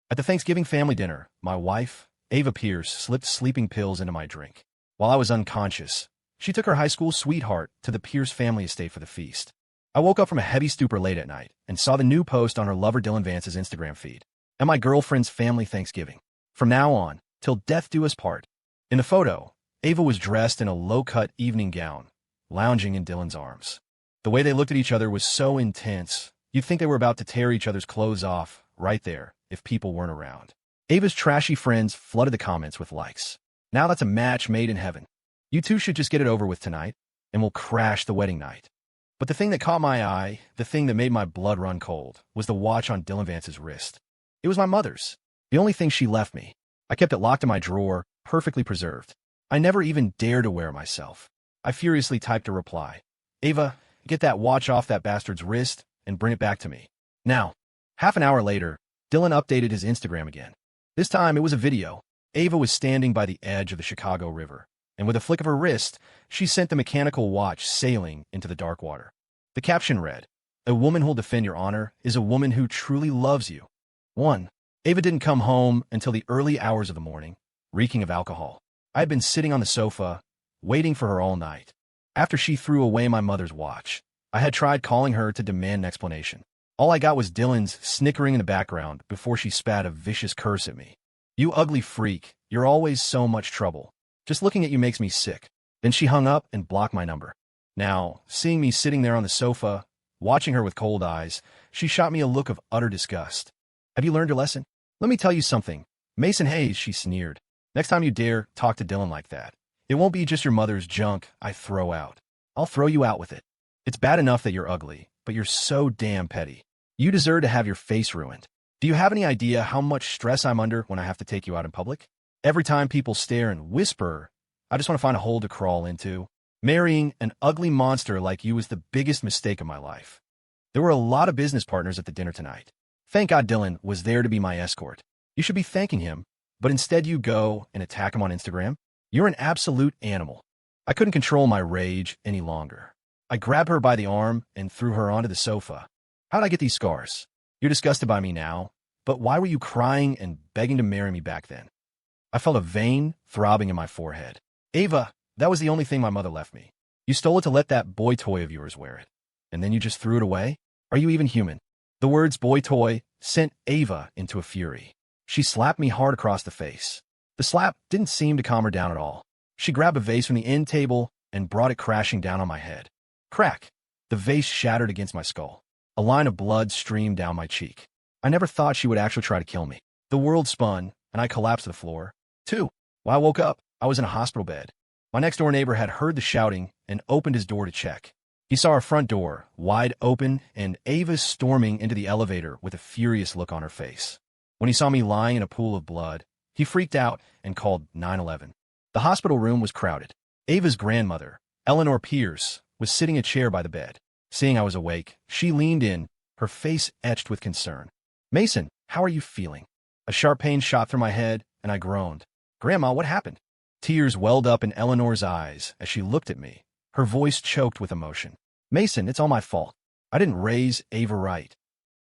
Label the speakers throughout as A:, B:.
A: At the Thanksgiving family dinner, my wife, Ava Pierce, slipped sleeping pills into my drink. While I was unconscious, she took her high school sweetheart to the Pierce family estate for the feast. I woke up from a heavy stupor late at night and saw the new post on her lover Dylan Vance's Instagram feed. "At my girlfriend's family Thanksgiving. From now on, till death do us part." In the photo, Ava was dressed in a low-cut evening gown, lounging in Dylan's arms. The way they looked at each other was so intense, you'd think they were about to tear each other's clothes off right there if people weren't around. Ava's trashy friends flooded the comments with likes. "Now that's a match made in heaven. You two should just get it over with tonight, and we'll crash the wedding night." But the thing that caught my eye, the thing that made my blood run cold, was the watch on Dylan Vance's wrist. It was my mother's. The only thing she left me. I kept it locked in my drawer, perfectly preserved. I never even dared to wear it myself. I furiously typed a reply. "Ava, get that watch off that bastard's wrist and bring it back to me. Now." Half an hour later, Dylan updated his Instagram again. This time it was a video. Ava was standing by the edge of the Chicago River, and with a flick of her wrist, she sent the mechanical watch sailing into the dark water. The caption read, "A woman who'll defend your honor is a woman who truly loves you." 1. Ava didn't come home until the early hours of the morning, reeking of alcohol. I had been sitting on the sofa, waiting for her all night. After she threw away my mother's watch, I had tried calling her to demand an explanation. All I got was Dylan's snickering in the background before she spat a vicious curse at me. "You ugly freak, you're always so much trouble. Just looking at you makes me sick." Then she hung up and blocked my number. Now, seeing me sitting there on the sofa, watching her with cold eyes, she shot me a look of utter disgust. "Have you learned your lesson? Let me tell you something. Mason Hayes," she sneered. "Next time you dare talk to Dylan like that, it won't be just your mother's junk I throw out. I'll throw you out with it. It's bad enough that you're ugly, but you're so damn petty. You deserve to have your face ruined. Do you have any idea how much stress I'm under when I have to take you out in public? Every time people stare and whisper, I just want to find a hole to crawl into. Marrying an ugly monster like you was the biggest mistake of my life." There were a lot of business partners at the dinner tonight. Thank God Dylan was there to be my escort. You should be thanking him, but instead you go and attack him on Instagram? You're an absolute animal. I couldn't control my rage any longer. I grabbed her by the arm and threw her onto the sofa. "How'd I get these scars? You're disgusted by me now, but why were you crying and begging to marry me back then?" I felt a vein throbbing in my forehead. "Ava, that was the only thing my mother left me. You stole it to let that boy toy of yours wear it, and then you just threw it away? Are you even human?" The words "boy toy" sent Ava into a fury. She slapped me hard across the face. The slap didn't seem to calm her down at all. She grabbed a vase from the end table and brought it crashing down on my head. Crack! The vase shattered against my skull. A line of blood streamed down my cheek. I never thought she would actually try to kill me. The world spun, and I collapsed to the floor. 2. When I woke up, I was in a hospital bed. My next-door neighbor had heard the shouting and opened his door to check. He saw our front door wide open and Ava storming into the elevator with a furious look on her face. When he saw me lying in a pool of blood, he freaked out and called 911. The hospital room was crowded. Ava's grandmother, Eleanor Pierce, was sitting in a chair by the bed. Seeing I was awake, she leaned in, her face etched with concern. "Mason, how are you feeling?" A sharp pain shot through my head, and I groaned. "Grandma, what happened?" Tears welled up in Eleanor's eyes as she looked at me, her voice choked with emotion. "Mason, it's all my fault. I didn't raise Ava right."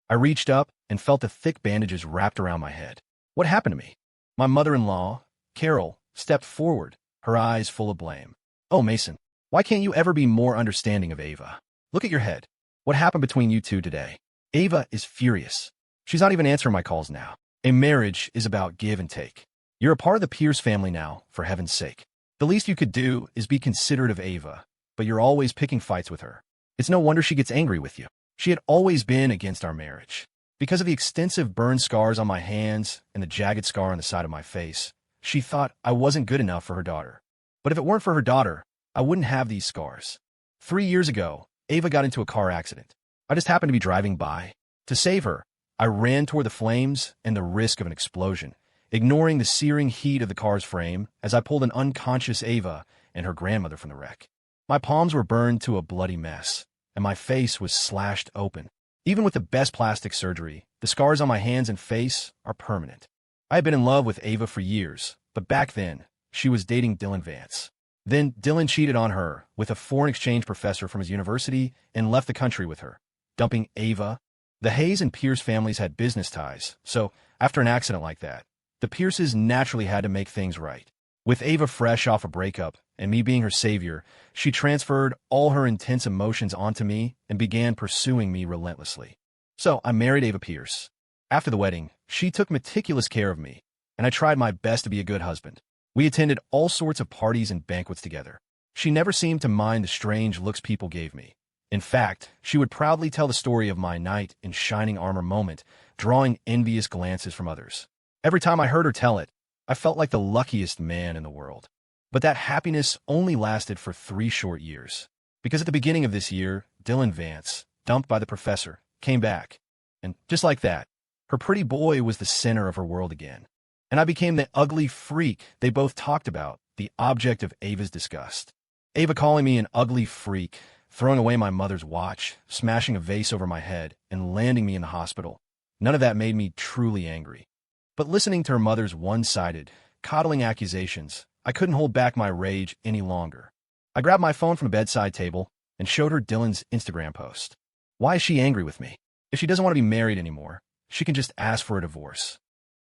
A: I reached up and felt the thick bandages wrapped around my head. What happened to me? My mother-in-law, Carol, stepped forward, her eyes full of blame. "Oh, Mason, why can't you ever be more understanding of Ava? Look at your head. What happened between you two today?" Ava is furious. She's not even answering my calls now. A marriage is about give and take. You're a part of the Pierce family now, for heaven's sake. The least you could do is be considerate of Ava, but you're always picking fights with her. It's no wonder she gets angry with you. She had always been against our marriage. Because of the extensive burn scars on my hands and the jagged scar on the side of my face, she thought I wasn't good enough for her daughter. But if it weren't for her daughter, I wouldn't have these scars. 3 years ago, Ava got into a car accident. I just happened to be driving by. To save her, I ran toward the flames and the risk of an explosion, ignoring the searing heat of the car's frame as I pulled an unconscious Ava and her grandmother from the wreck. My palms were burned to a bloody mess, and my face was slashed open. Even with the best plastic surgery, the scars on my hands and face are permanent. I had been in love with Ava for years, but back then, she was dating Dylan Vance. Then Dylan cheated on her with a foreign exchange professor from his university and left the country with her, dumping Ava. The Hayes and Pierce families had business ties, so After an accident like that, the Pierces naturally had to make things right. With Ava fresh off a breakup and me being her savior, she transferred all her intense emotions onto me and began pursuing me relentlessly. So I married Ava Pierce. After the wedding, she took meticulous care of me, and I tried my best to be a good husband. We attended all sorts of parties and banquets together. She never seemed to mind the strange looks people gave me. In fact, she would proudly tell the story of my knight in shining armor moment, drawing envious glances from others. Every time I heard her tell it, I felt like the luckiest man in the world. But that happiness only lasted for 3 short years. Because at the beginning of this year, Dylan Vance, dumped by the professor, came back. And just like that, her pretty boy was the center of her world again. And I became the ugly freak they both talked about, the object of Ava's disgust. Ava calling me an ugly freak, throwing away my mother's watch, smashing a vase over my head, and landing me in the hospital. None of that made me truly angry. But listening to her mother's one-sided, coddling accusations, I couldn't hold back my rage any longer. I grabbed my phone from a bedside table and showed her Dylan's Instagram post. Why is she angry with me? If she doesn't want to be married anymore, she can just ask for a divorce.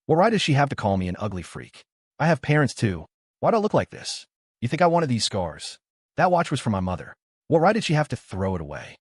A: What right does she have to call me an ugly freak? I have parents too. Why do I look like this? You think I wanted these scars? That watch was for my mother. What right did she have to throw it away?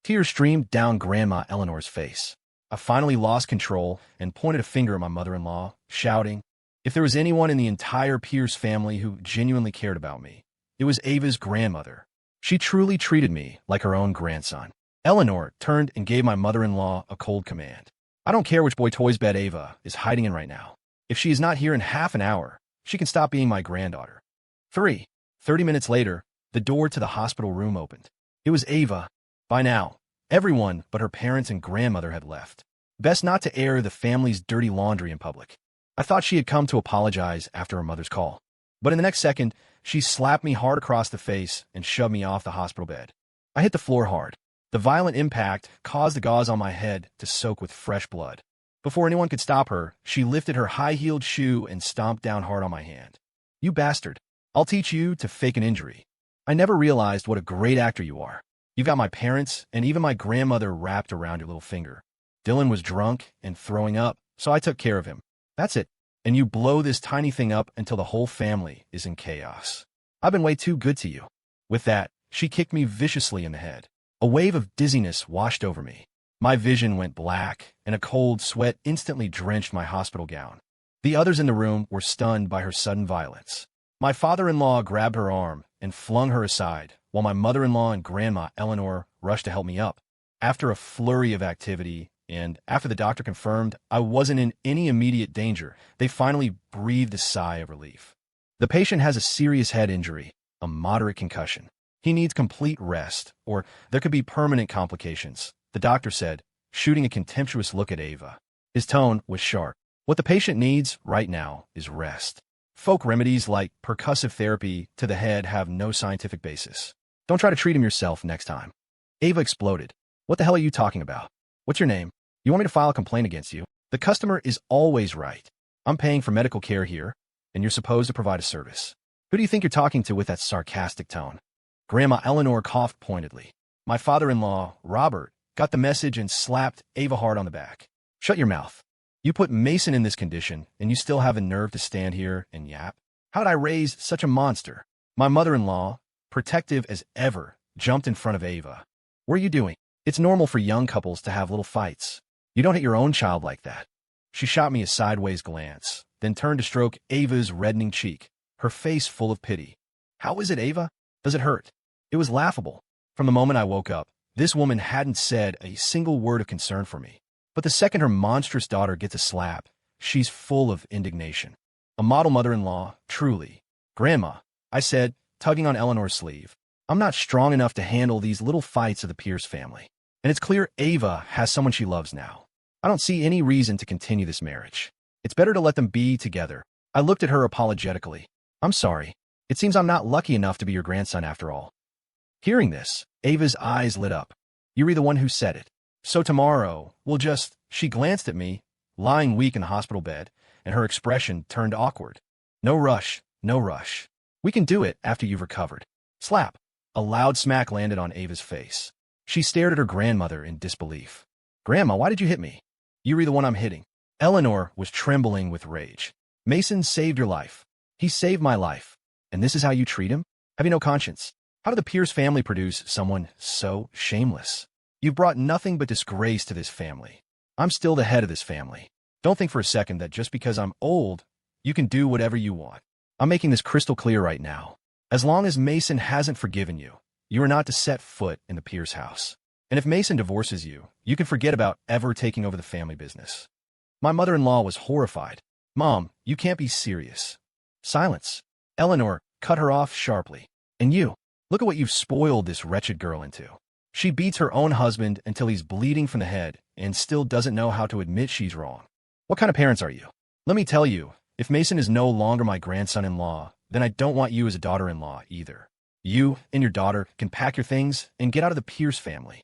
A: Tears streamed down Grandma Eleanor's face. I finally lost control and pointed a finger at my mother-in-law, shouting, if there was anyone in the entire Pierce family who genuinely cared about me, it was Ava's grandmother. She truly treated me like her own grandson. Eleanor turned and gave my mother-in-law a cold command. I don't care which boy toy's bed Ava is hiding in right now. If she is not here in half an hour, she can stop being my granddaughter. 30 minutes later, the door to the hospital room opened. It was Ava. By now, everyone but her parents and grandmother had left. Best not to air the family's dirty laundry in public. I thought she had come to apologize after her mother's call. But in the next second, she slapped me hard across the face and shoved me off the hospital bed. I hit the floor hard. The violent impact caused the gauze on my head to soak with fresh blood. Before anyone could stop her, she lifted her high-heeled shoe and stomped down hard on my hand. You bastard. I'll teach you to fake an injury. I never realized what a great actor you are. You've got my parents and even my grandmother wrapped around your little finger. Dylan was drunk and throwing up, so I took care of him. That's it. And you blow this tiny thing up until the whole family is in chaos. I've been way too good to you. With that, she kicked me viciously in the head. A wave of dizziness washed over me. My vision went black, and a cold sweat instantly drenched my hospital gown. The others in the room were stunned by her sudden violence. My father-in-law grabbed her arm and flung her aside, while my mother-in-law and Grandma Eleanor rushed to help me up. After a flurry of activity, and after the doctor confirmed I wasn't in any immediate danger, they finally breathed a sigh of relief. The patient has a serious head injury, a moderate concussion. He needs complete rest, or there could be permanent complications, the doctor said, shooting a contemptuous look at Ava. His tone was sharp. What the patient needs right now is rest. Folk remedies like percussive therapy to the head have no scientific basis. Don't try to treat him yourself next time. Ava exploded. What the hell are you talking about? What's your name? You want me to file a complaint against you? The customer is always right. I'm paying for medical care here, and you're supposed to provide a service. Who do you think you're talking to with that sarcastic tone? Grandma Eleanor coughed pointedly. My father-in-law, Robert, got the message and slapped Ava hard on the back. Shut your mouth. You put Mason in this condition, and you still have the nerve to stand here and yap? How'd I raise such a monster? My mother-in-law, protective as ever, jumped in front of Ava. What are you doing? It's normal for young couples to have little fights. You don't hit your own child like that. She shot me a sideways glance, then turned to stroke Ava's reddening cheek, her face full of pity. How is it, Ava? Does it hurt? It was laughable. From the moment I woke up, this woman hadn't said a single word of concern for me. But the second her monstrous daughter gets a slap, she's full of indignation. A model mother-in-law, truly. Grandma, I said, tugging on Eleanor's sleeve. I'm not strong enough to handle these little fights of the Pierce family. And it's clear Ava has someone she loves now. I don't see any reason to continue this marriage. It's better to let them be together. I looked at her apologetically. I'm sorry. It seems I'm not lucky enough to be your grandson after all. Hearing this, Ava's eyes lit up. You were the one who said it. So tomorrow, we'll just... She glanced at me, lying weak in the hospital bed, and her expression turned awkward. No rush, no rush. We can do it after you've recovered. Slap. A loud smack landed on Ava's face. She stared at her grandmother in disbelief. Grandma, why did you hit me? You were the one I'm hitting. Eleanor was trembling with rage. Mason saved your life. He saved my life. And this is how you treat him? Have you no conscience? How did the Pierce family produce someone so shameless? You've brought nothing but disgrace to this family. I'm still the head of this family. Don't think for a second that just because I'm old, you can do whatever you want. I'm making this crystal clear right now. As long as Mason hasn't forgiven you, you are not to set foot in the Pierce house. And if Mason divorces you, you can forget about ever taking over the family business. My mother-in-law was horrified. Mom, you can't be serious. Silence. Eleanor cut her off sharply. And you, look at what you've spoiled this wretched girl into. She beats her own husband until he's bleeding from the head and still doesn't know how to admit she's wrong. What kind of parents are you? Let me tell you, if Mason is no longer my grandson-in-law, then I don't want you as a daughter-in-law either. You and your daughter can pack your things and get out of the Pierce family.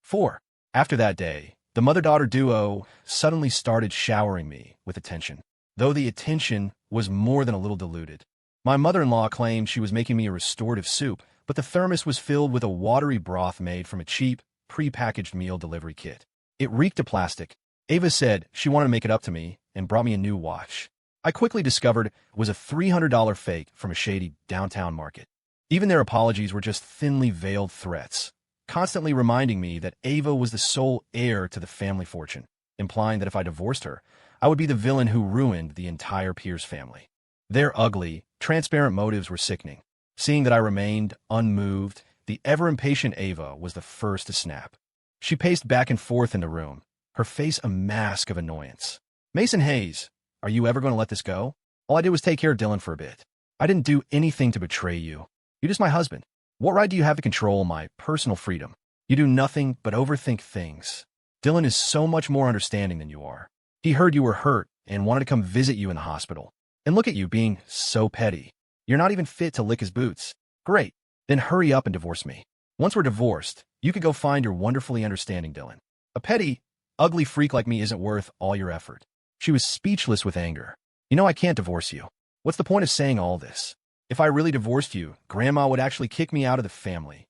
A: 4. After that day, the mother-daughter duo suddenly started showering me with attention, though the attention was more than a little diluted. My mother-in-law claimed she was making me a restorative soup, but the thermos was filled with a watery broth made from a cheap, pre-packaged meal delivery kit. It reeked of plastic. Ava said she wanted to make it up to me and brought me a new watch. I quickly discovered it was a $300 fake from a shady downtown market. Even their apologies were just thinly veiled threats, constantly reminding me that Ava was the sole heir to the family fortune, implying that if I divorced her, I would be the villain who ruined the entire Pierce family. Their ugly, transparent motives were sickening. Seeing that I remained unmoved, the ever-impatient Ava was the first to snap. She paced back and forth in the room, her face a mask of annoyance. Mason Hayes, are you ever going to let this go? All I did was take care of Dylan for a bit. I didn't do anything to betray you. You're just my husband. What right do you have to control my personal freedom? You do nothing but overthink things. Dylan is so much more understanding than you are. He heard you were hurt and wanted to come visit you in the hospital. And look at you being so petty. You're not even fit to lick his boots. Great. Then hurry up and divorce me. Once we're divorced, you could go find your wonderfully understanding Dylan. A petty, ugly freak like me isn't worth all your effort. She was speechless with anger. You know I can't divorce you. What's the point of saying all this? If I really divorced you, Grandma would actually kick me out of the family.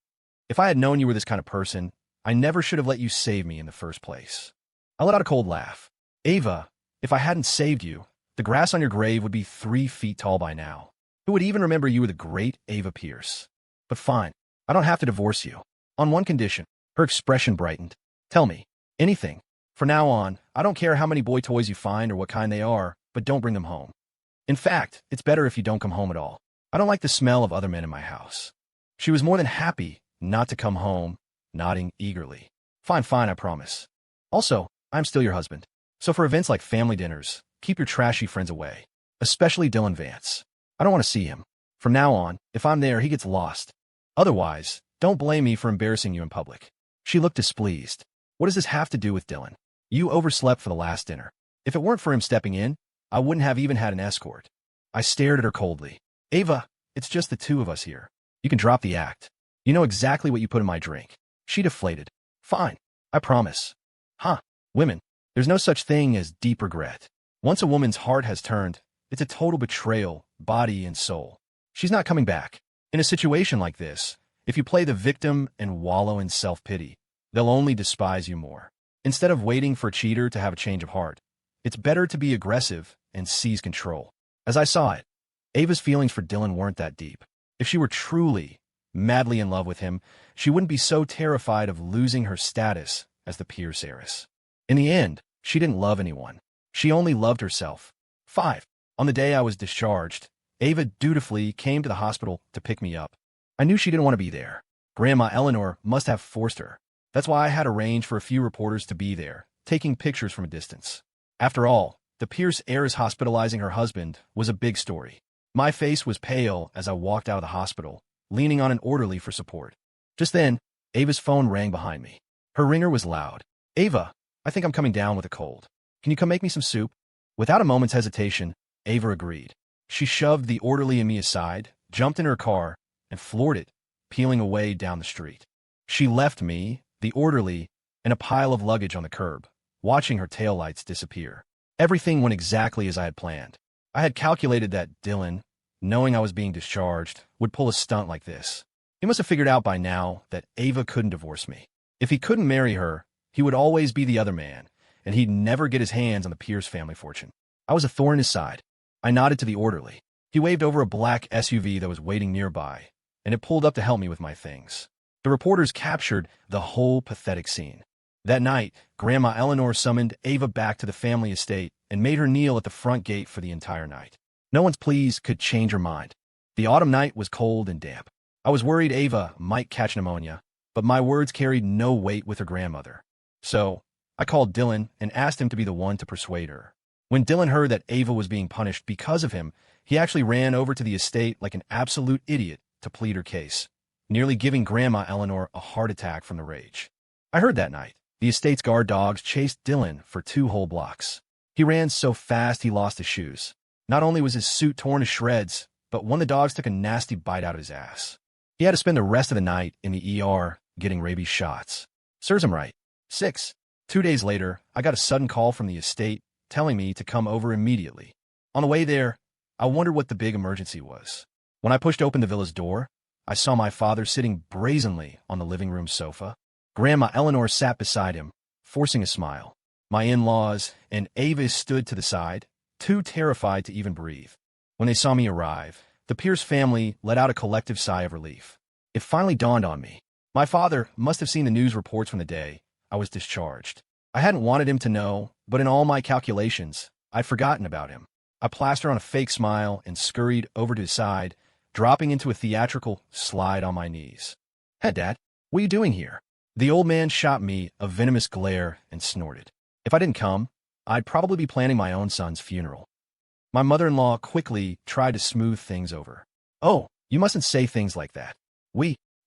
A: If I had known you were this kind of person, I never should have let you save me in the first place. I let out a cold laugh. Ava, if I hadn't saved you, the grass on your grave would be 3 feet tall by now. Who would even remember you were the great Ava Pierce? But fine, I don't have to divorce you. On one condition. Her expression brightened. Tell me, anything. From now on, I don't care how many boy toys you find or what kind they are, but don't bring them home. In fact, it's better if you don't come home at all. I don't like the smell of other men in my house. She was more than happy not to come home, nodding eagerly. Fine, fine, I promise. Also, I'm still your husband. So for events like family dinners, keep your trashy friends away. Especially Dylan Vance. I don't want to see him. From now on, if I'm there, he gets lost. Otherwise, don't blame me for embarrassing you in public. She looked displeased. What does this have to do with Dylan? You overslept for the last dinner. If it weren't for him stepping in, I wouldn't have even had an escort. I stared at her coldly. Ava, it's just the two of us here. You can drop the act. You know exactly what you put in my drink. She deflated. Fine, I promise. Huh, women, there's no such thing as deep regret. Once a woman's heart has turned, it's a total betrayal, body and soul. She's not coming back. In a situation like this, if you play the victim and wallow in self-pity, they'll only despise you more. Instead of waiting for a cheater to have a change of heart, it's better to be aggressive and seize control. As I saw it, Ava's feelings for Dylan weren't that deep. If she were truly, madly in love with him, she wouldn't be so terrified of losing her status as the Pierce heiress. In the end, she didn't love anyone. She only loved herself. 5. On the day I was discharged, Ava dutifully came to the hospital to pick me up. I knew she didn't want to be there. Grandma Eleanor must have forced her. That's why I had arranged for a few reporters to be there, taking pictures from a distance. After all, the Pierce heiress hospitalizing her husband was a big story. My face was pale as I walked out of the hospital, leaning on an orderly for support. Just then, Ava's phone rang behind me. Her ringer was loud. Ava, I think I'm coming down with a cold. Can you come make me some soup? Without a moment's hesitation, Ava agreed. She shoved the orderly and me aside, jumped in her car, and floored it, peeling away down the street. She left me, the orderly, and a pile of luggage on the curb, watching her taillights disappear. Everything went exactly as I had planned. I had calculated that Dylan, knowing I was being discharged, would pull a stunt like this. He must have figured out by now that Ava couldn't divorce me. If he couldn't marry her, he would always be the other man, and he'd never get his hands on the Pierce family fortune. I was a thorn in his side. I nodded to the orderly. He waved over a black SUV that was waiting nearby, and it pulled up to help me with my things. The reporters captured the whole pathetic scene. That night, Grandma Eleanor summoned Ava back to the family estate and made her kneel at the front gate for the entire night. No one's pleas could change her mind. The autumn night was cold and damp. I was worried Ava might catch pneumonia, but my words carried no weight with her grandmother. So, I called Dylan and asked him to be the one to persuade her. When Dylan heard that Ava was being punished because of him, he actually ran over to the estate like an absolute idiot to plead her case, nearly giving Grandma Eleanor a heart attack from the rage. I heard that night, the estate's guard dogs chased Dylan for 2 whole blocks. He ran so fast he lost his shoes. Not only was his suit torn to shreds, but one of the dogs took a nasty bite out of his ass. He had to spend the rest of the night in the ER getting rabies shots. Serves him right. 6. 2 days later, I got a sudden call from the estate telling me to come over immediately. On the way there, I wondered what the big emergency was. When I pushed open the villa's door, I saw my father sitting brazenly on the living room sofa. Grandma Eleanor sat beside him, forcing a smile. My in-laws and Ava stood to the side, too terrified to even breathe. When they saw me arrive, the Pierce family let out a collective sigh of relief. It finally dawned on me. My father must have seen the news reports from the day I was discharged. I hadn't wanted him to know, but in all my calculations, I'd forgotten about him. I plastered on a fake smile and scurried over to his side, dropping into a theatrical slide on my knees. "Hey, Dad, what are you doing here?" The old man shot me a venomous glare and snorted. If I didn't come, I'd probably be planning my own son's funeral. My mother-in-law quickly tried to smooth things over. "Oh, you mustn't say things like that.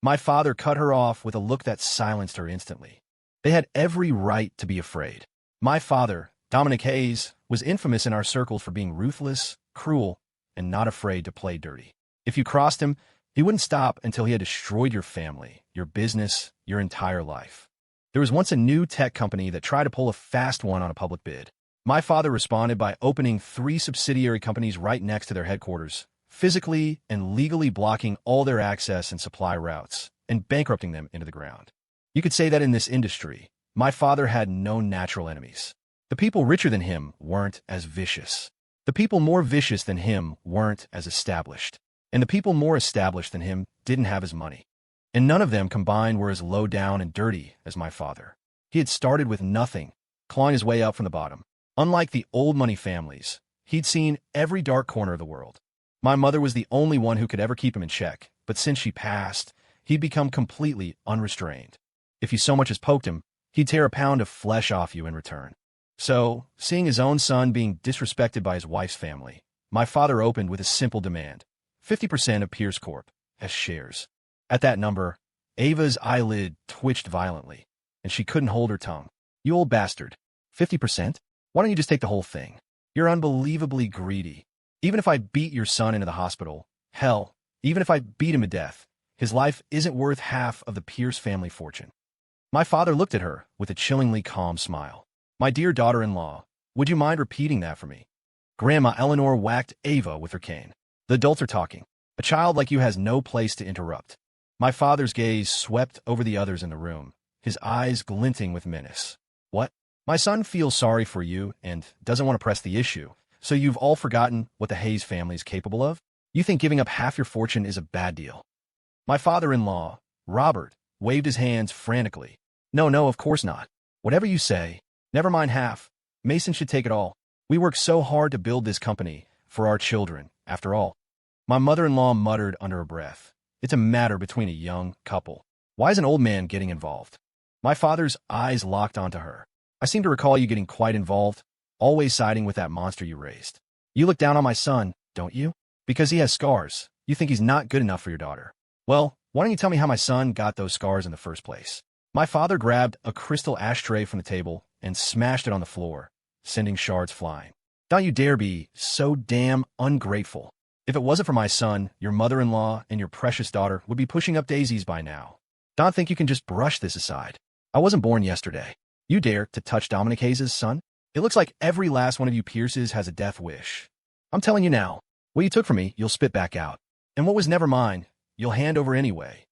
A: My father cut her off with a look that silenced her instantly. They had every right to be afraid. My father, Dominic Hayes, was infamous in our circles for being ruthless, cruel, and not afraid to play dirty. If you crossed him, he wouldn't stop until he had destroyed your family, your business, your entire life. There was once a new tech company that tried to pull a fast one on a public bid. My father responded by opening 3 subsidiary companies right next to their headquarters, physically and legally blocking all their access and supply routes, and bankrupting them into the ground. You could say that in this industry, my father had no natural enemies. The people richer than him weren't as vicious. The people more vicious than him weren't as established. And the people more established than him didn't have his money. And none of them combined were as low down and dirty as my father. He had started with nothing, clawing his way up from the bottom. Unlike the old money families, he'd seen every dark corner of the world. My mother was the only one who could ever keep him in check, but since she passed, he'd become completely unrestrained. If you so much as poked him, he'd tear a pound of flesh off you in return. So, seeing his own son being disrespected by his wife's family, my father opened with a simple demand: 50% of Pierce Corp. as shares. At that number, Ava's eyelid twitched violently, and she couldn't hold her tongue. "You old bastard. 50%? Why don't you just take the whole thing? You're unbelievably greedy. Even if I beat your son into the hospital, hell, even if I beat him to death, his life isn't worth half of the Pierce family fortune." My father looked at her with a chillingly calm smile. "My dear daughter-in-law, would you mind repeating that for me?" Grandma Eleanor whacked Ava with her cane. "The adults are talking. A child like you has no place to interrupt." My father's gaze swept over the others in the room, his eyes glinting with menace. "What? My son feels sorry for you and doesn't want to press the issue, so you've all forgotten what the Hayes family is capable of? You think giving up half your fortune is a bad deal?" My father-in-law, Robert, waved his hands frantically. No, of course not. Whatever you say. Never mind half. Mason should take it all. We worked so hard to build this company for our children, after all." My mother-in-law muttered under her breath. "It's a matter between a young couple. Why is an old man getting involved?" My father's eyes locked onto her. "I seem to recall you getting quite involved, always siding with that monster you raised. You look down on my son, don't you? Because he has scars. You think he's not good enough for your daughter. Well, why don't you tell me how my son got those scars in the first place?" My father grabbed a crystal ashtray from the table and smashed it on the floor, sending shards flying. "Don't you dare be so damn ungrateful. If it wasn't for my son, your mother-in-law and your precious daughter would be pushing up daisies by now. Don't think you can just brush this aside. I wasn't born yesterday. You dare to touch Dominic Hayes' son? It looks like every last one of you Pierces has a death wish. I'm telling you now, what you took from me, you'll spit back out. And what was never mine, you'll hand over anyway."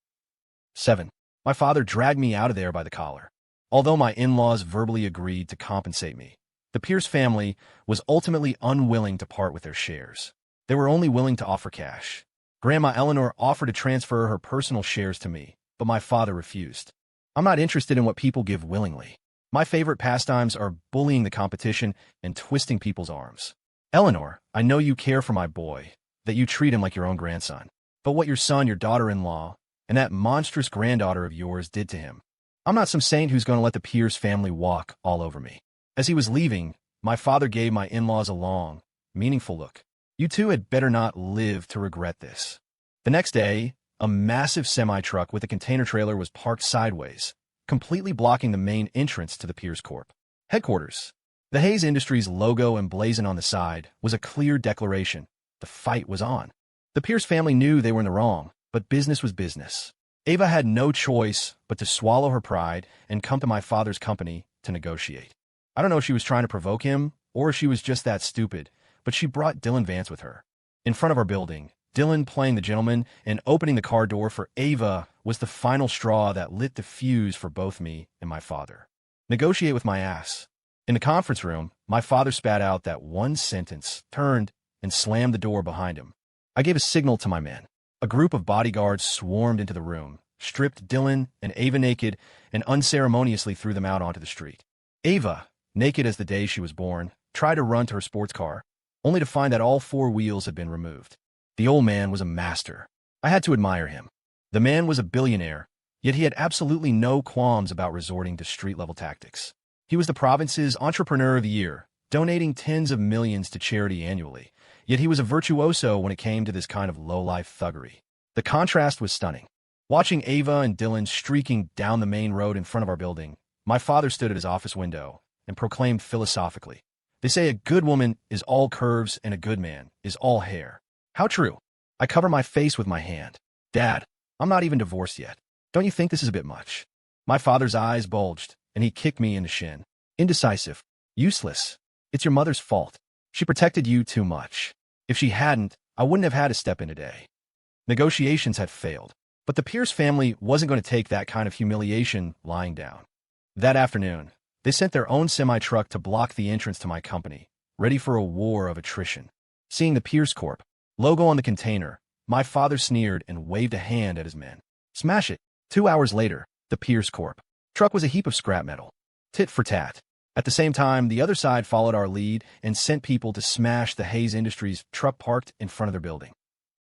A: 7. My father dragged me out of there by the collar. Although my in-laws verbally agreed to compensate me, the Pierce family was ultimately unwilling to part with their shares. They were only willing to offer cash. Grandma Eleanor offered to transfer her personal shares to me, but my father refused. I'm not interested in what people give willingly. My favorite pastimes are bullying the competition and twisting people's arms. Eleanor, I know you care for my boy, that you treat him like your own grandson. But what your son, your daughter-in-law, and that monstrous granddaughter of yours did to him. I'm not some saint who's going to let the Pierce family walk all over me. As he was leaving, my father gave my in-laws a long, meaningful look. You two had better not live to regret this. The next day, a massive semi-truck with a container trailer was parked sideways, completely blocking the main entrance to the Pierce Corp. headquarters. The Hayes Industries logo emblazoned on the side was a clear declaration. The fight was on. The Pierce family knew they were in the wrong, but business was business. Ava had no choice but to swallow her pride and come to my father's company to negotiate. I don't know if she was trying to provoke him or if she was just that stupid, but she brought Dylan Vance with her. In front of our building, Dylan playing the gentleman and opening the car door for Ava was the final straw that lit the fuse for both me and my father. Negotiate with my ass. In the conference room, my father spat out that one sentence, turned, and slammed the door behind him. I gave a signal to my men. A group of bodyguards swarmed into the room, stripped Dylan and Ava naked, and unceremoniously threw them out onto the street. Ava, naked as the day she was born, tried to run to her sports car, only to find that all four wheels had been removed. The old man was a master. I had to admire him. The man was a billionaire, yet he had absolutely no qualms about resorting to street-level tactics. He was the province's Entrepreneur of the Year, donating tens of millions to charity annually, yet he was a virtuoso when it came to this kind of low-life thuggery. The contrast was stunning. Watching Ava and Dylan streaking down the main road in front of our building, my father stood at his office window and proclaimed philosophically, "They say a good woman is all curves and a good man is all hair." How true. I cover my face with my hand. Dad, I'm not even divorced yet. Don't you think this is a bit much? My father's eyes bulged, and he kicked me in the shin. Indecisive. Useless. It's your mother's fault. She protected you too much. If she hadn't, I wouldn't have had to step in today. Negotiations had failed, but the Pierce family wasn't going to take that kind of humiliation lying down. That afternoon, they sent their own semi-truck to block the entrance to my company, ready for a war of attrition. Seeing the Pierce Corp. logo on the container, my father sneered and waved a hand at his men. Smash it. 2 hours later, the Pierce Corp. truck was a heap of scrap metal. Tit for tat. At the same time, the other side followed our lead and sent people to smash the Hayes Industries truck parked in front of their building.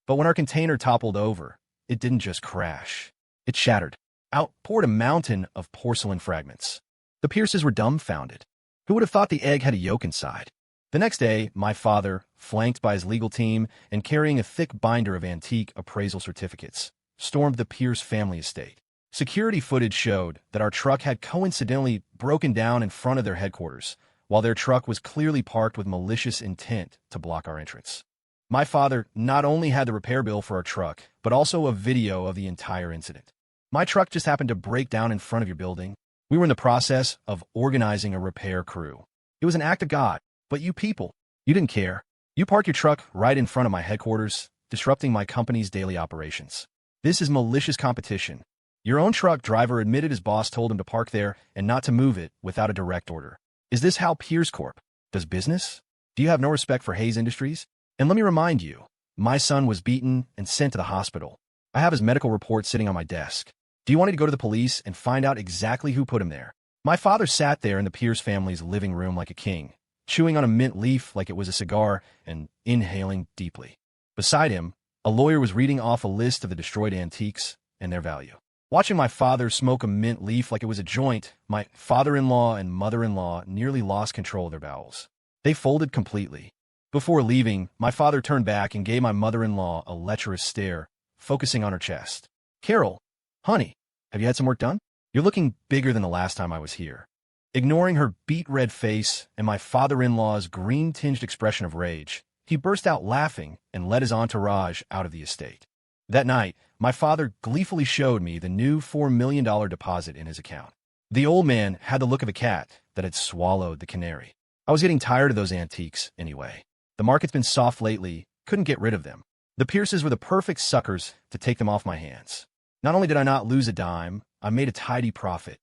A: But when our container toppled over, it didn't just crash. It shattered. Out poured a mountain of porcelain fragments. The Pierces were dumbfounded. Who would have thought the egg had a yolk inside? The next day, my father, flanked by his legal team and carrying a thick binder of antique appraisal certificates, stormed the Pierce family estate. Security footage showed that our truck had coincidentally broken down in front of their headquarters, while their truck was clearly parked with malicious intent to block our entrance. My father not only had the repair bill for our truck, but also a video of the entire incident. My truck just happened to break down in front of your building. We were in the process of organizing a repair crew. It was an act of God. But you people, you didn't care. You parked your truck right in front of my headquarters, disrupting my company's daily operations. This is malicious competition. Your own truck driver admitted his boss told him to park there and not to move it without a direct order. Is this how Pierce Corp. does business? Do you have no respect for Hayes Industries? And let me remind you, my son was beaten and sent to the hospital. I have his medical report sitting on my desk. Do you want me to go to the police and find out exactly who put him there? My father sat there in the Pierce family's living room like a king, chewing on a mint leaf like it was a cigar and inhaling deeply. Beside him, a lawyer was reading off a list of the destroyed antiques and their value. Watching my father smoke a mint leaf like it was a joint, my father-in-law and mother-in-law nearly lost control of their bowels. They folded completely. Before leaving, my father turned back and gave my mother-in-law a lecherous stare, focusing on her chest. Carol, honey, have you had some work done? You're looking bigger than the last time I was here. Ignoring her beet-red face and my father-in-law's green-tinged expression of rage, he burst out laughing and led his entourage out of the estate. That night, my father gleefully showed me the new $4 million deposit in his account. The old man had the look of a cat that had swallowed the canary. I was getting tired of those antiques anyway. The market's been soft lately, couldn't get rid of them. The Pierces were the perfect suckers to take them off my hands. Not only did I not lose a dime, I made a tidy profit.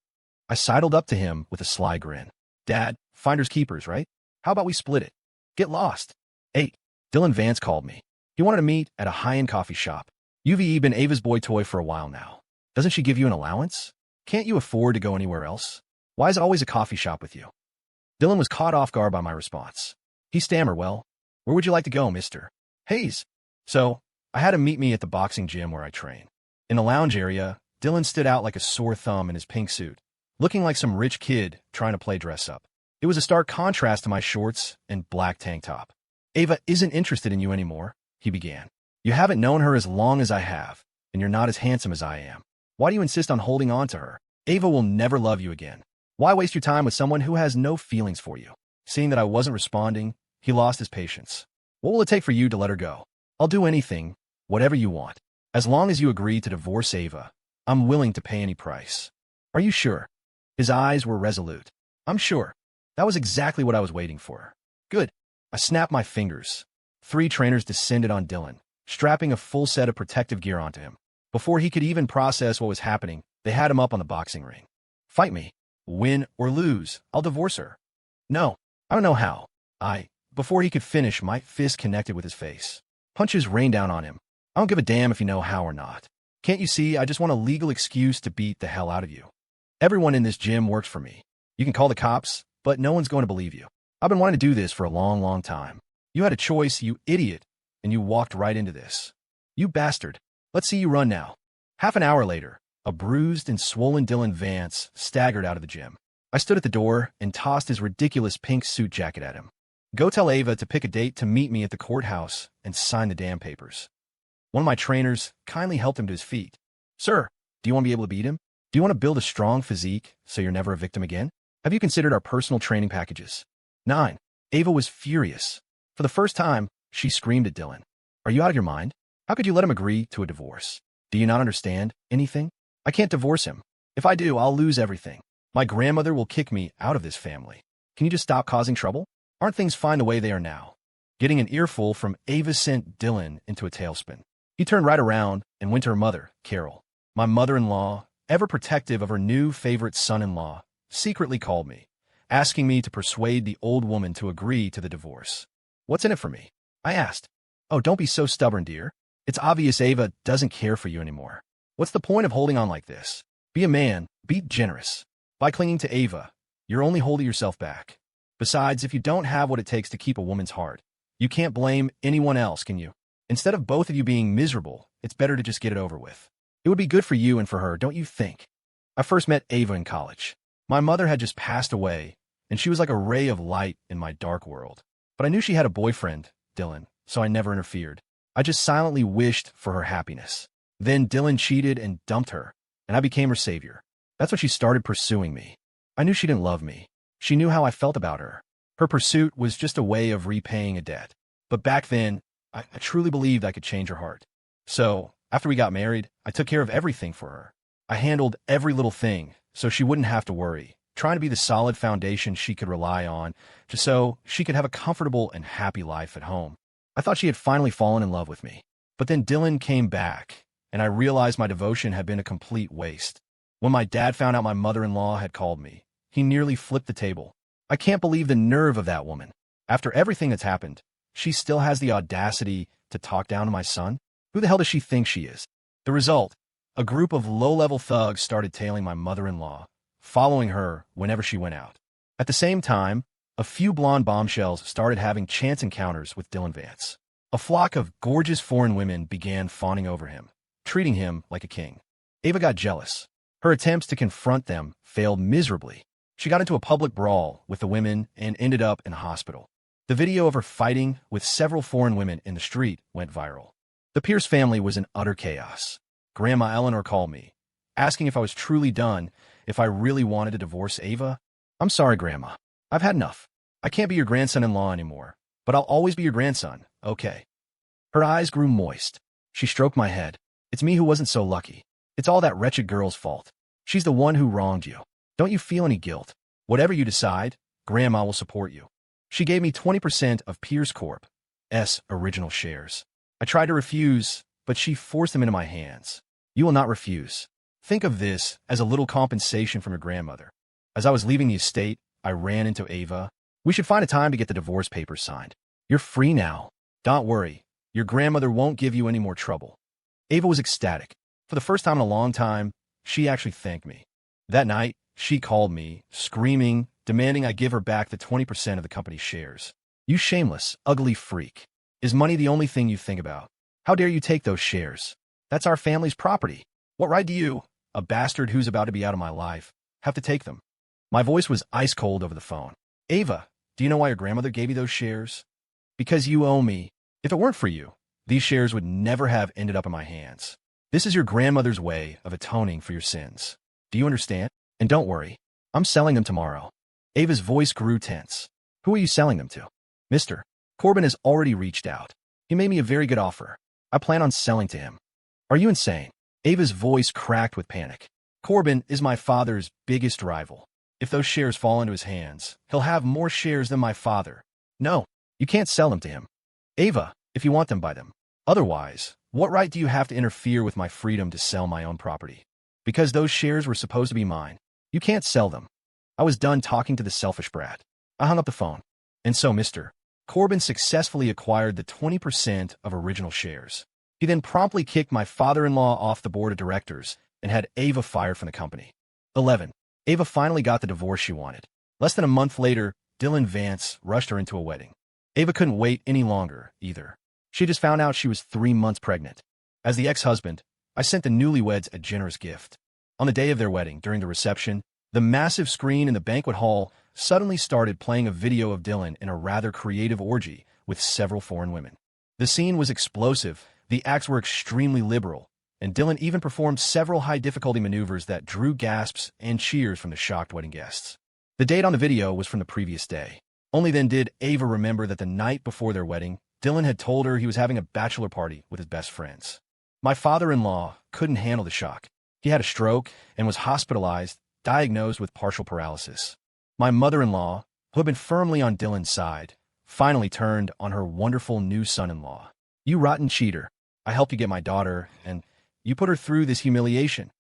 A: I sidled up to him with a sly grin. Dad, finders keepers, right? How about we split it? Get lost. 8. Dylan Vance called me. He wanted to meet at a high-end coffee shop. You've been Ava's boy toy for a while now. Doesn't she give you an allowance? Can't you afford to go anywhere else? Why is it always a coffee shop with you? Dylan was caught off guard by my response. He stammered, well, where would you like to go, Mr. Hayes? So, I had him meet me at the boxing gym where I train. In the lounge area, Dylan stood out like a sore thumb in his pink suit, looking like some rich kid trying to play dress-up. It was a stark contrast to my shorts and black tank top. Ava isn't interested in you anymore, he began. You haven't known her as long as I have, and you're not as handsome as I am. Why do you insist on holding on to her? Ava will never love you again. Why waste your time with someone who has no feelings for you? Seeing that I wasn't responding, he lost his patience. What will it take for you to let her go? I'll do anything, whatever you want. As long as you agree to divorce Ava, I'm willing to pay any price. Are you sure? His eyes were resolute. I'm sure. That was exactly what I was waiting for. Good. I snapped my fingers. 3 trainers descended on Dylan, strapping a full set of protective gear onto him. Before he could even process what was happening, they had him up on the boxing ring. Fight me. Win or lose, I'll divorce her. No, I don't know how. Before he could finish, my fist connected with his face. Punches rained down on him. I don't give a damn if you know how or not. Can't you see, I just want a legal excuse to beat the hell out of you. Everyone in this gym works for me. You can call the cops, but no one's going to believe you. I've been wanting to do this for a long, long time. You had a choice, you idiot, and you walked right into this. You bastard. Let's see you run now. Half an hour later, a bruised and swollen Dylan Vance staggered out of the gym. I stood at the door and tossed his ridiculous pink suit jacket at him. Go tell Ava to pick a date to meet me at the courthouse and sign the damn papers. One of my trainers kindly helped him to his feet. Sir, do you want to be able to beat him? Do you want to build a strong physique so you're never a victim again? Have you considered our personal training packages? 9. Ava was furious. For the first time, she screamed at Dylan. Are you out of your mind? How could you let him agree to a divorce? Do you not understand anything? I can't divorce him. If I do, I'll lose everything. My grandmother will kick me out of this family. Can you just stop causing trouble? Aren't things fine the way they are now? Getting an earful from Ava sent Dylan into a tailspin. He turned right around and went to her mother, Carol. My mother-in-law, ever protective of her new favorite son-in-law, secretly called me, asking me to persuade the old woman to agree to the divorce. What's in it for me? I asked. Oh, don't be so stubborn, dear. It's obvious Ava doesn't care for you anymore. What's the point of holding on like this? Be a man, be generous. By clinging to Ava, you're only holding yourself back. Besides, if you don't have what it takes to keep a woman's heart, you can't blame anyone else, can you? Instead of both of you being miserable, it's better to just get it over with. It would be good for you and for her, don't you think? I first met Ava in college. My mother had just passed away, and she was like a ray of light in my dark world. But I knew she had a boyfriend, Dylan, so I never interfered. I just silently wished for her happiness. Then Dylan cheated and dumped her, and I became her savior. That's when she started pursuing me. I knew she didn't love me. She knew how I felt about her. Her pursuit was just a way of repaying a debt. But back then, I truly believed I could change her heart. So, after we got married, I took care of everything for her. I handled every little thing, so she wouldn't have to worry, trying to be the solid foundation she could rely on, just so she could have a comfortable and happy life at home. I thought she had finally fallen in love with me. But then Dylan came back, and I realized my devotion had been a complete waste. When my dad found out my mother-in-law had called me, he nearly flipped the table. I can't believe the nerve of that woman. After everything that's happened, she still has the audacity to talk down to my son? Who the hell does she think she is? The result, a group of low-level thugs started tailing my mother-in-law, following her whenever she went out. At the same time, a few blonde bombshells started having chance encounters with Dylan Vance. A flock of gorgeous foreign women began fawning over him, treating him like a king. Ava got jealous. Her attempts to confront them failed miserably. She got into a public brawl with the women and ended up in a hospital. The video of her fighting with several foreign women in the street went viral. The Pierce family was in utter chaos. Grandma Eleanor called me, asking if I was truly done, if I really wanted to divorce Ava. I'm sorry, Grandma. I've had enough. I can't be your grandson-in-law anymore, but I'll always be your grandson, okay? Her eyes grew moist. She stroked my head. It's me who wasn't so lucky. It's all that wretched girl's fault. She's the one who wronged you. Don't you feel any guilt? Whatever you decide, Grandma will support you. She gave me 20% of Pierce Corp.'s original shares. I tried to refuse, but she forced them into my hands. You will not refuse. Think of this as a little compensation from your grandmother. As I was leaving the estate, I ran into Ava. We should find a time to get the divorce papers signed. You're free now. Don't worry. Your grandmother won't give you any more trouble. Ava was ecstatic. For the first time in a long time, she actually thanked me. That night, she called me, screaming, demanding I give her back the 20% of the company's shares. You shameless, ugly freak. Is money the only thing you think about? How dare you take those shares? That's our family's property. What right do you, a bastard who's about to be out of my life, have to take them? My voice was ice cold over the phone. Ava, do you know why your grandmother gave you those shares? Because you owe me. If it weren't for you, these shares would never have ended up in my hands. This is your grandmother's way of atoning for your sins. Do you understand? And don't worry, I'm selling them tomorrow. Ava's voice grew tense. Who are you selling them to? Mr. Corbin has already reached out. He made me a very good offer. I plan on selling to him. Are you insane? Ava's voice cracked with panic. Corbin is my father's biggest rival. If those shares fall into his hands, he'll have more shares than my father. No, you can't sell them to him. Ava, if you want them, buy them. Otherwise, what right do you have to interfere with my freedom to sell my own property? Because those shares were supposed to be mine. You can't sell them. I was done talking to the selfish brat. I hung up the phone. And so Mr. Corbin successfully acquired the 20% of original shares. He then promptly kicked my father-in-law off the board of directors and had Ava fired from the company. 11. Ava finally got the divorce she wanted. Less than a month later, Dylan Vance rushed her into a wedding. Ava couldn't wait any longer, either. She just found out she was 3 months pregnant. As the ex-husband, I sent the newlyweds a generous gift. On the day of their wedding, during the reception, the massive screen in the banquet hall suddenly started playing a video of Dylan in a rather creative orgy with several foreign women. The scene was explosive, the acts were extremely liberal, and Dylan even performed several high-difficulty maneuvers that drew gasps and cheers from the shocked wedding guests. The date on the video was from the previous day. Only then did Ava remember that the night before their wedding, Dylan had told her he was having a bachelor party with his best friends. My father-in-law couldn't handle the shock. He had a stroke and was hospitalized, diagnosed with partial paralysis. My mother-in-law, who had been firmly on Dylan's side, finally turned on her wonderful new son-in-law. You rotten cheater. I helped you get my daughter, and you put her through this humiliation.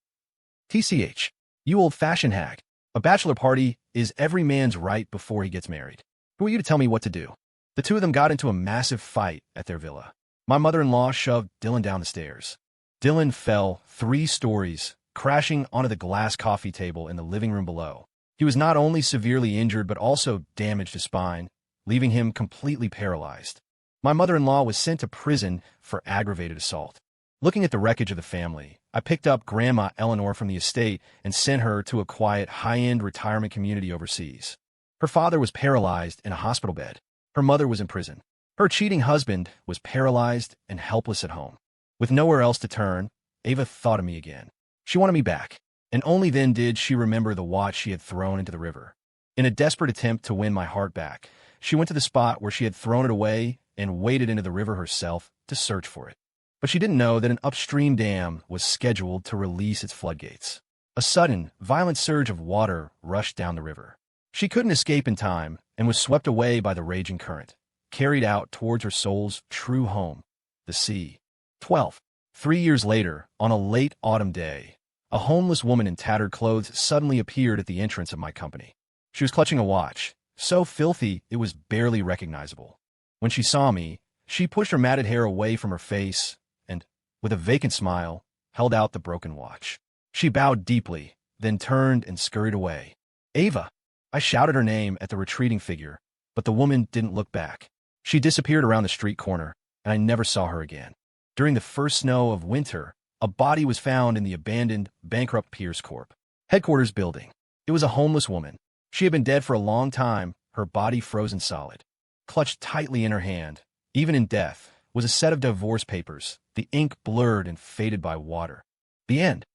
A: TCH, you old-fashioned hag. A bachelor party is every man's right before he gets married. Who are you to tell me what to do? The two of them got into a massive fight at their villa. My mother-in-law shoved Dylan down the stairs. Dylan fell 3 stories, crashing onto the glass coffee table in the living room below. He was not only severely injured but also damaged his spine, leaving him completely paralyzed. My mother-in-law was sent to prison for aggravated assault. Looking at the wreckage of the family, I picked up Grandma Eleanor from the estate and sent her to a quiet, high-end retirement community overseas. Her father was paralyzed in a hospital bed. Her mother was in prison. Her cheating husband was paralyzed and helpless at home. With nowhere else to turn, Ava thought of me again. She wanted me back, and only then did she remember the watch she had thrown into the river. In a desperate attempt to win my heart back, she went to the spot where she had thrown it away and waded into the river herself to search for it. But she didn't know that an upstream dam was scheduled to release its floodgates. A sudden, violent surge of water rushed down the river. She couldn't escape in time and was swept away by the raging current, carried out towards her soul's true home, the sea. 12. 3 years later, on a late autumn day, a homeless woman in tattered clothes suddenly appeared at the entrance of my company. She was clutching a watch, so filthy it was barely recognizable. When she saw me, she pushed her matted hair away from her face and, with a vacant smile, held out the broken watch. She bowed deeply, then turned and scurried away. Ava! I shouted her name at the retreating figure, but the woman didn't look back. She disappeared around the street corner, and I never saw her again. During the first snow of winter, a body was found in the abandoned, bankrupt Pierce Corp. headquarters building. It was a homeless woman. She had been dead for a long time, her body frozen solid. Clutched tightly in her hand, even in death, was a set of divorce papers, the ink blurred and faded by water. The end.